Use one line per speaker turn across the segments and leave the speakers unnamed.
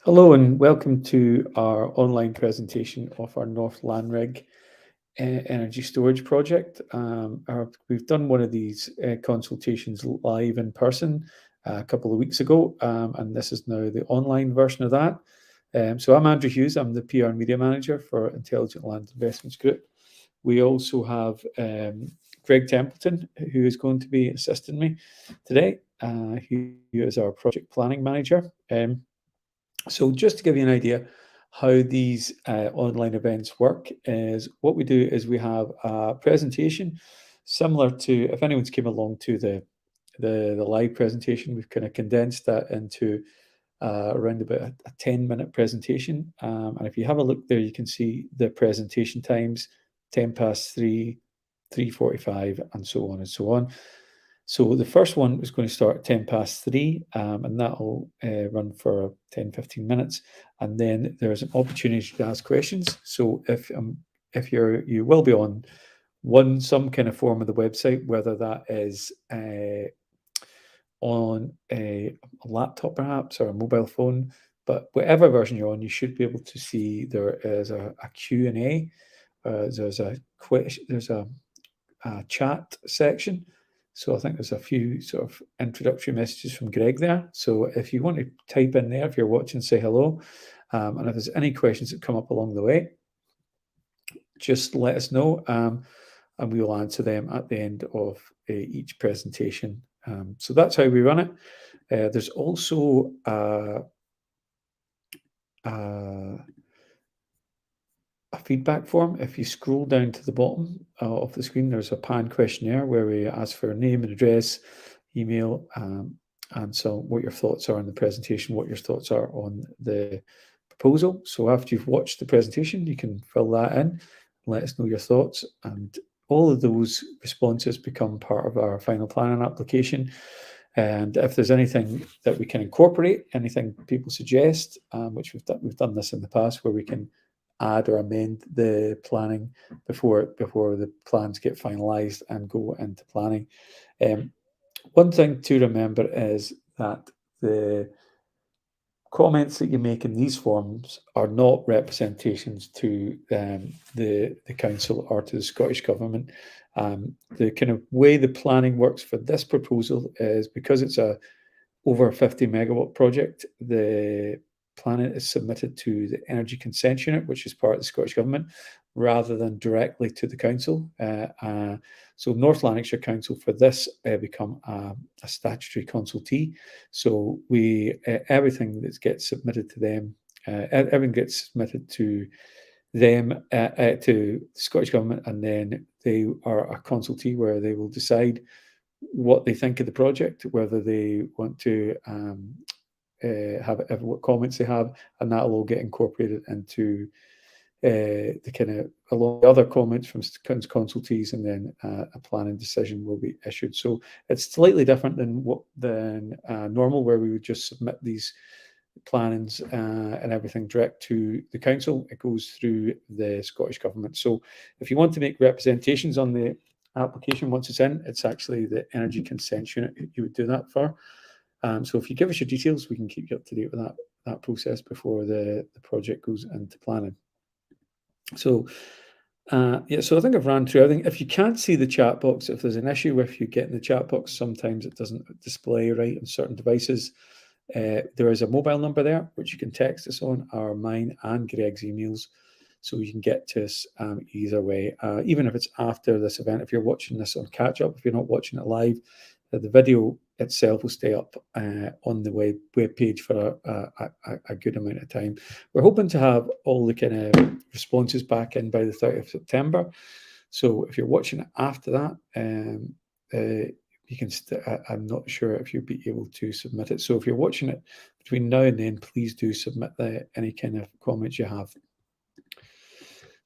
Hello and welcome to our online presentation of our North Lanrigg energy storage project. We've done one of these consultations live in person a couple of weeks ago, and this is now the online version of that. So I'm Andrew Hughes, I'm the PR and Media Manager for Intelligent Land Investments Group. We also have Greg Templeton, who is going to be assisting me today. He is our Project Planning Manager. So just to give you an idea how these online events work is what we do is we have a presentation similar to if anyone's came along to the live presentation, we've kind of condensed that into around about a 10-minute presentation. And if you have a look there, you can see the presentation times, 10 past 3, 3:45, and so on and so on. So the first one is going to start at 10 past 3, and that'll run for 10, 15 minutes. And then there's an opportunity to ask questions. So if you will be on some kind of form of the website, whether that is on a laptop perhaps or a mobile phone, but whatever version you're on, you should be able to see there is a Q&A. There's a chat section. So I think there's a few sort of introductory messages from Greg there. So if you want to type in there, if you're watching, say hello. And if there's any questions that come up along the way, just let us know, and we will answer them at the end of each presentation. So that's how we run it. There's also a feedback form. If you scroll down to the bottom of the screen, there's a pan questionnaire where we ask for a name and address, email, and so what your thoughts are on the presentation, what your thoughts are on the proposal. So after you've watched the presentation, you can fill that in, let us know your thoughts, and all of those responses become part of our final planning application. And if there's anything that we can incorporate, anything people suggest, which we've done this in the past, where we can add or amend the planning before the plans get finalised and go into planning. One thing to remember is that the comments that you make in these forms are not representations to the council or to the Scottish Government. The kind of way the planning works for this proposal is because it's a over 50 megawatt project, the planning is submitted to the Energy Consent Unit, which is part of the Scottish Government, rather than directly to the council. So North Lanarkshire Council for this become a statutory consultee. So everything that gets submitted to them, everything gets submitted to them, to the Scottish Government, and then they are a consultee where they will decide what they think of the project, whether they want to have what comments they have, and that'll all get incorporated into the kind of along the other comments from consultees, and then a planning decision will be issued. So it's slightly different than normal, where we would just submit these plannings and everything direct to the council. It goes through the Scottish Government. So if you want to make representations on the application once it's in, it's actually the Energy Consent Unit you would do that for. So if you give us your details, we can keep you up to date with that process before the project goes into planning. So yeah, so I think I've ran through everything. If you can't see the chat box, if there's an issue with you getting the chat box, sometimes it doesn't display right on certain devices. There is a mobile number there which you can text us on, or mine and Greg's emails, so you can get to us either way. Even if it's after this event, if you're watching this on catch up, if you're not watching it live, the video itself will stay up on the web page for a good amount of time. We're hoping to have all the kind of responses back in by the 30th of September. So if you're watching it after that, you can. I'm not sure if you'll be able to submit it. So if you're watching it between now and then, please do submit any kind of comments you have.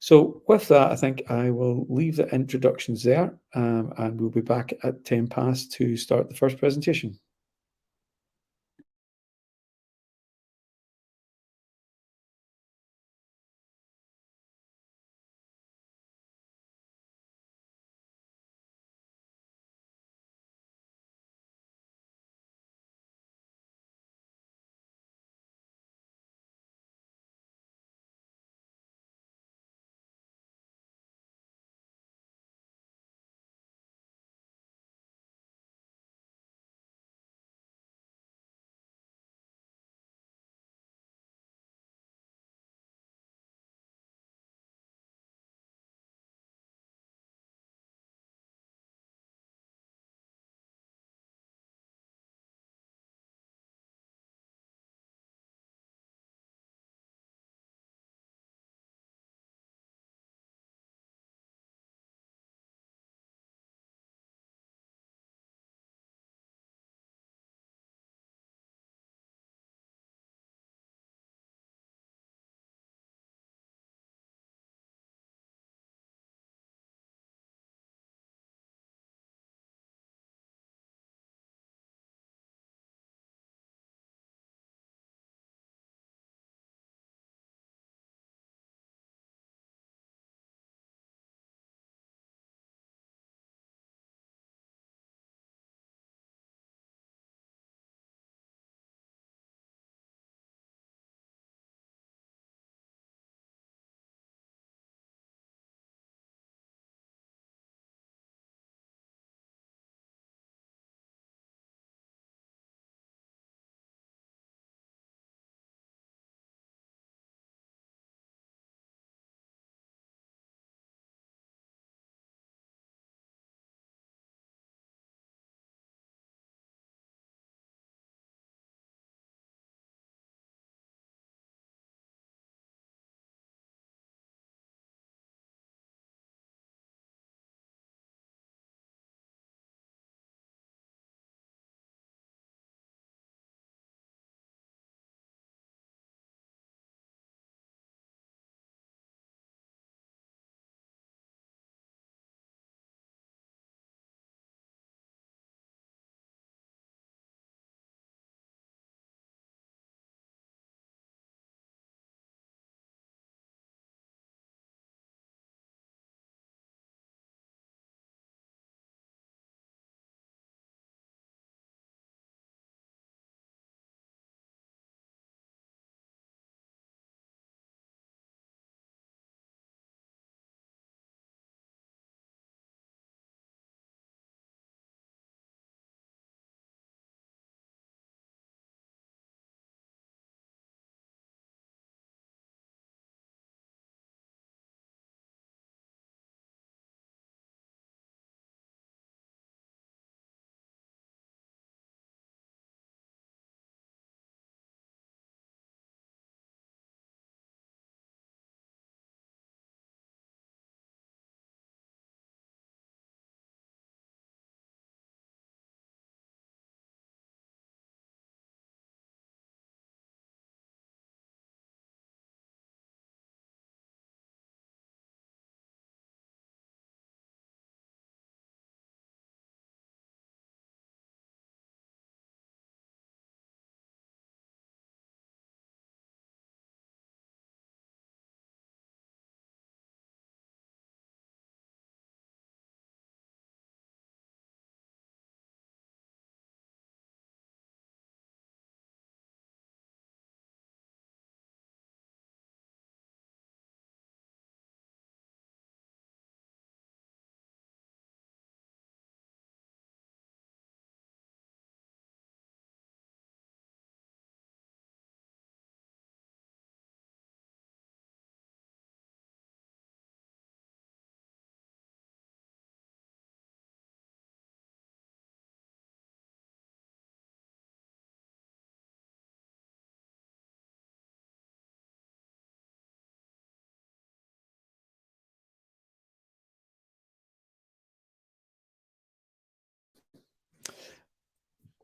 So with that, I think I will leave the introductions there, and we'll be back at 10 past to start the first presentation.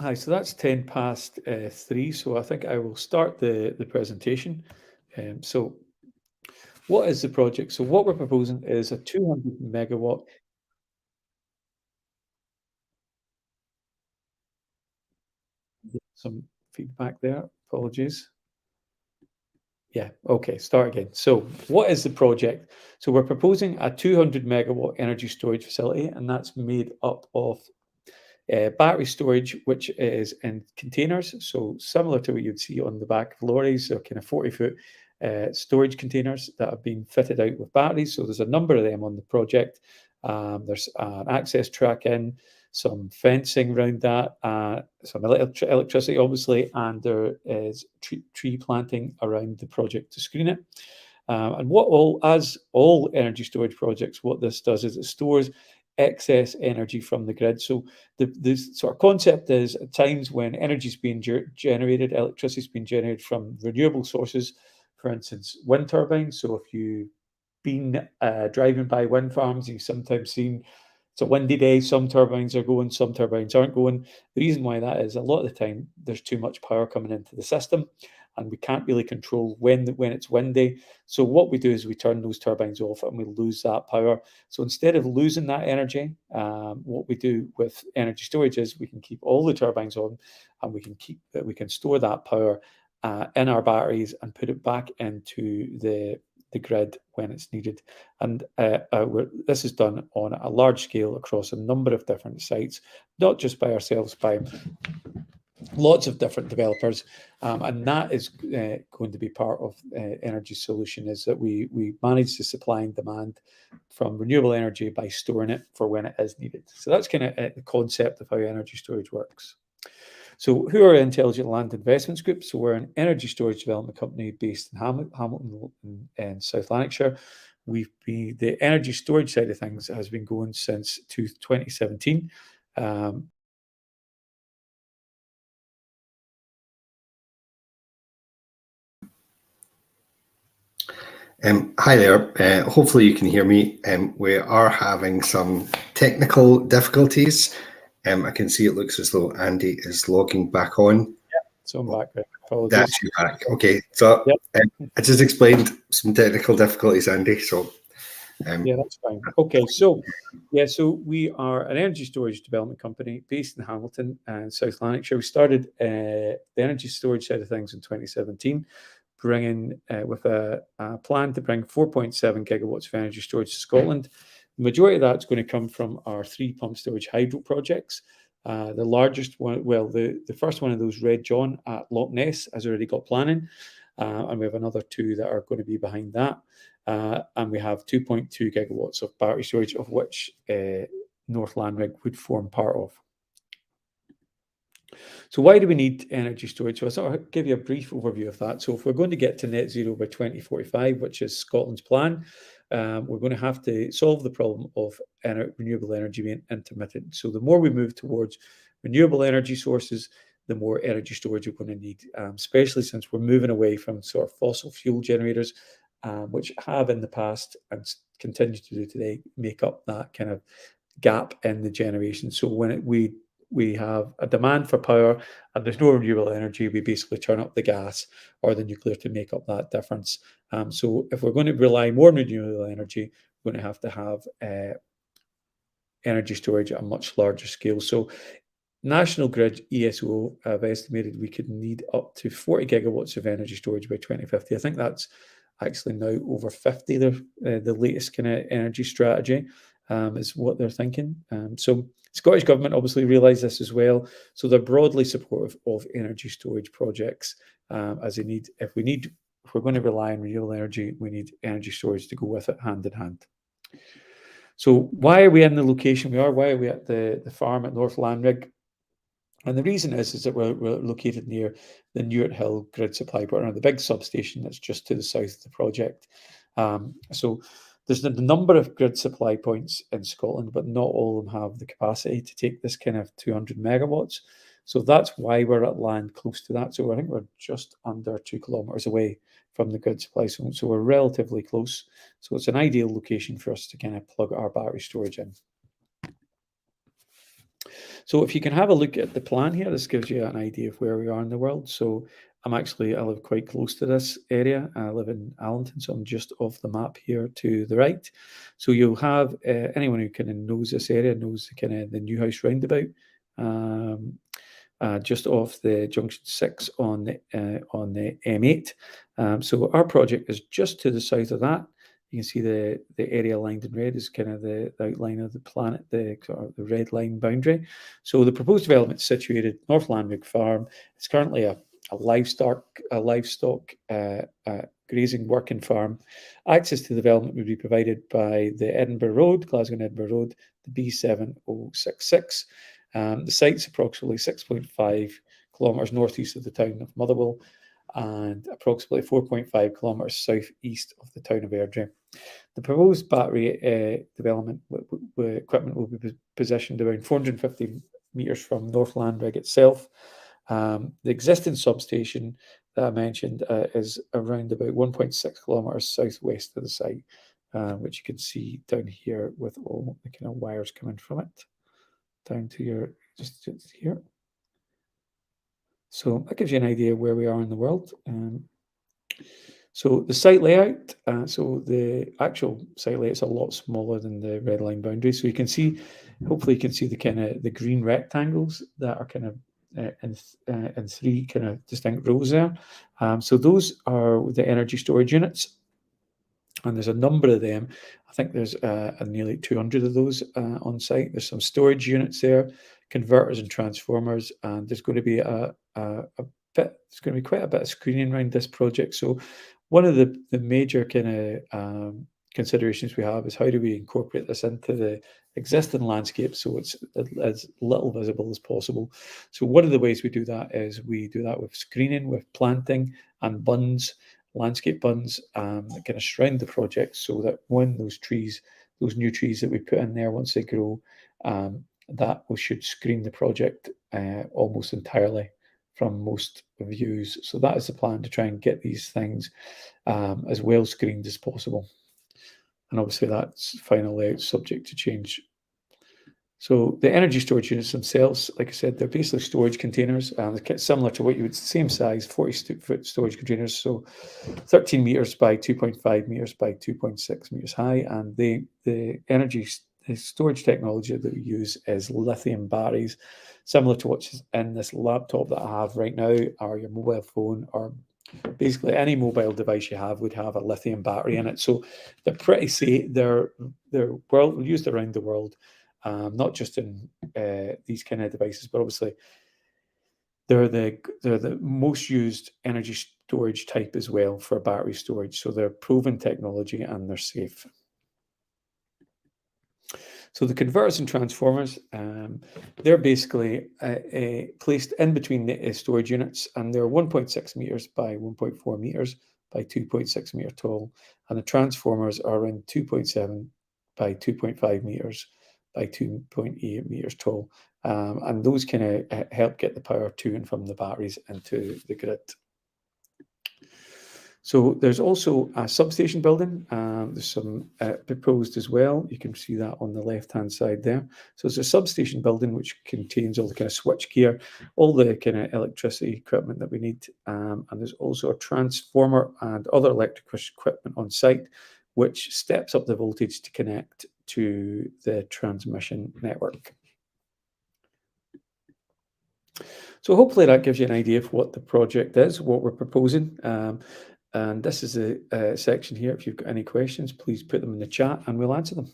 Hi, so that's 10 past 3, so I think I will start the presentation. So what is the project? So what we're proposing is a 200 megawatt, some feedback there, apologies. Yeah, okay, start again. So what is the project? So we're proposing a 200 megawatt energy storage facility, and that's made up of battery storage, which is in containers, so similar to what you'd see on the back of lorries, so kind of 40-foot storage containers that have been fitted out with batteries. So there's a number of them on the project. There's an access track in, some fencing around that, some electricity, obviously, and there is tree planting around the project to screen it. And as all energy storage projects, what this does is it stores excess energy from the grid. So the sort of concept is at times when energy is being generated, electricity is being generated from renewable sources, for instance, wind turbines. So if you've been driving by wind farms, you've sometimes seen it's a windy day, some turbines are going, some turbines aren't going. The reason why that is a lot of the time there's too much power coming into the system and we can't really control when it's windy. So what we do is we turn those turbines off and we lose that power. So instead of losing that energy, what we do with energy storage is we can keep all the turbines on, and we can store that power in our batteries and put it back into the grid when it's needed. And this is done on a large scale across a number of different sites, not just by ourselves, by lots of different developers, and that is going to be part of energy solution, is that we manage the supply and demand from renewable energy by storing it for when it is needed. So that's kind of the concept of how energy storage works. So who are Intelligent Land Investments Group? So we're an energy storage development company based in Hamilton in South Lanarkshire. The energy storage side of things has been going since 2017.
Hi there. Hopefully you can hear me. We are having some technical difficulties. I can see it looks as though Andy is logging back on.
So I'm back. Apologies.
That's you back. Okay, so
Yep.
I just explained some technical difficulties, Andy. So
yeah, that's fine. Okay, so we are an energy storage development company based in Hamilton and South Lanarkshire. We started the energy storage side of things in 2017, bringing with a plan to bring 4.7 gigawatts of energy storage to Scotland. The majority of that's going to come from our 3 pump storage hydro projects. The largest one, well, the first one of those, Red John at Loch Ness, has already got planning, and we have another 2 that are going to be behind that. And we have 2.2 gigawatts of battery storage, of which North Lanrigg would form part of. So why do we need energy storage? So I'll sort of give you a brief overview of that. So if we're going to get to net zero by 2045, which is Scotland's plan, we're going to have to solve the problem of renewable energy being intermittent. So the more we move towards renewable energy sources, the more energy storage we're going to need, especially since we're moving away from sort of fossil fuel generators, which have in the past and continue to do today, make up that kind of gap in the generation. So when we have a demand for power and there's no renewable energy, we basically turn up the gas or the nuclear to make up that difference. So if we're going to rely more on renewable energy, we're going to have energy storage at a much larger scale. So National Grid ESO have estimated we could need up to 40 gigawatts of energy storage by 2050. I think that's actually now over 50. The latest kind of energy strategy is what they're thinking. So Scottish Government obviously realise this as well. So they're broadly supportive of energy storage projects, as they need. If we're going to rely on renewable energy, we need energy storage to go with it hand in hand. So why are we in the location we are? Why are we at the farm at North Lanrigg? And the reason is that we're located near the Newart Hill grid supply partner, the big substation that's just to the south of the project. So there's a number of grid supply points in Scotland, but not all of them have the capacity to take this kind of 200 megawatts. So that's why we're at land close to that. So I think we're just under 2 kilometres away from the grid supply zone. So we're relatively close. So it's an ideal location for us to kind of plug our battery storage in. So if you can have a look at the plan here, this gives you an idea of where we are in the world. So I live quite close to this area. I live in Allington, so I'm just off the map here to the right. So you'll have anyone who kind of knows this area knows the kind of the Newhouse roundabout, just off the junction 6 on the M8. So our project is just to the south of that. You can see the area lined in red is kind of the outline of the planet, the red line boundary. So the proposed development is situated North Lanrigg Farm. It's currently a livestock grazing working farm. Access to the development would be provided by the Edinburgh Road, Glasgow and Edinburgh Road, the B7066. The site's approximately 6.5 kilometres northeast of the town of Motherwell and approximately 4.5 kilometres southeast of the town of Airdrie. The proposed battery development equipment will be positioned around 450 metres from North Lanrigg itself. The existing substation that I mentioned is around about 1.6 kilometres southwest of the site, which you can see down here with all the kind of wires coming from it down to your just here. So that gives you an idea where we are in the world. So the site layout, so the actual site layout is a lot smaller than the red line boundary. So you can see, hopefully you can see the kind of the green rectangles that are kind of in three kind of distinct rows there. So those are the energy storage units. And there's a number of them. I think there's nearly 200 of those on site. There's some storage units there, converters and transformers, and there's going to be there's going to be quite a bit of screening around this project. So one of the major kind of considerations we have is how do we incorporate this into the existing landscape so it's as little visible as possible. So one of the ways we do that is we do that with screening, with planting and bunds, landscape bunds that kind of surround the project so that when those new trees that we put in there, once they grow, that we should screen the project almost entirely from most views. So that is the plan, to try and get these things as well screened as possible. And obviously that's final layout subject to change. So the energy storage units themselves, like I said, they're basically storage containers, they're similar to what you would, same size, 40-foot storage containers, so 13 meters by 2.5 meters by 2.6 meters high. And the storage technology that we use is lithium batteries, similar to what's in this laptop that I have right now, or your mobile phone, or basically any mobile device you have would have a lithium battery in it. So they're pretty safe. They're used around the world. Not just in these kind of devices, but obviously they're the most used energy storage type as well for battery storage. So they're proven technology and they're safe. So the converters and transformers, they're basically placed in between the storage units, and they're 1.6 meters by 1.4 meters by 2.6 meter tall, and the transformers are around 2.7 by 2.5 meters by 2.8 meters tall, and those kind of help get the power to and from the batteries into the grid. So there's also a substation building. There's some proposed as well. You can see that on the left-hand side there. So it's a substation building which contains all the kind of switch gear, all the kind of electricity equipment that we need. And there's also a transformer and other electric equipment on site, which steps up the voltage to connect to the transmission network. So hopefully that gives you an idea of what the project is, what we're proposing. And this is a section here. If you've got any questions, please put them in the chat and we'll answer them.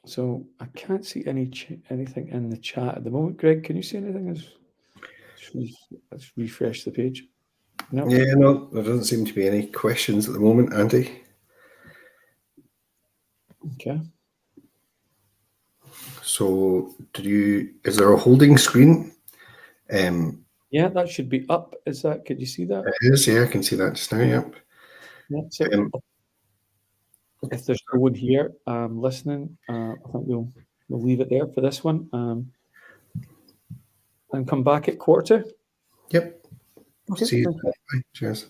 So I can't see anything in the chat at the moment. Greg, can you see anything? Let's refresh the page.
No? Yeah, no, there doesn't seem to be any questions at the moment, Andy.
Okay.
So is there a holding screen?
Yeah, that should be up. Could you see that?
It is, yeah, I can see that just now, yep.
Yeah, so if there's no one here listening, I think we'll leave it there for this one and come back at 2:45.
Yep.
Okay,
See you.
thank you.
Bye. Cheers.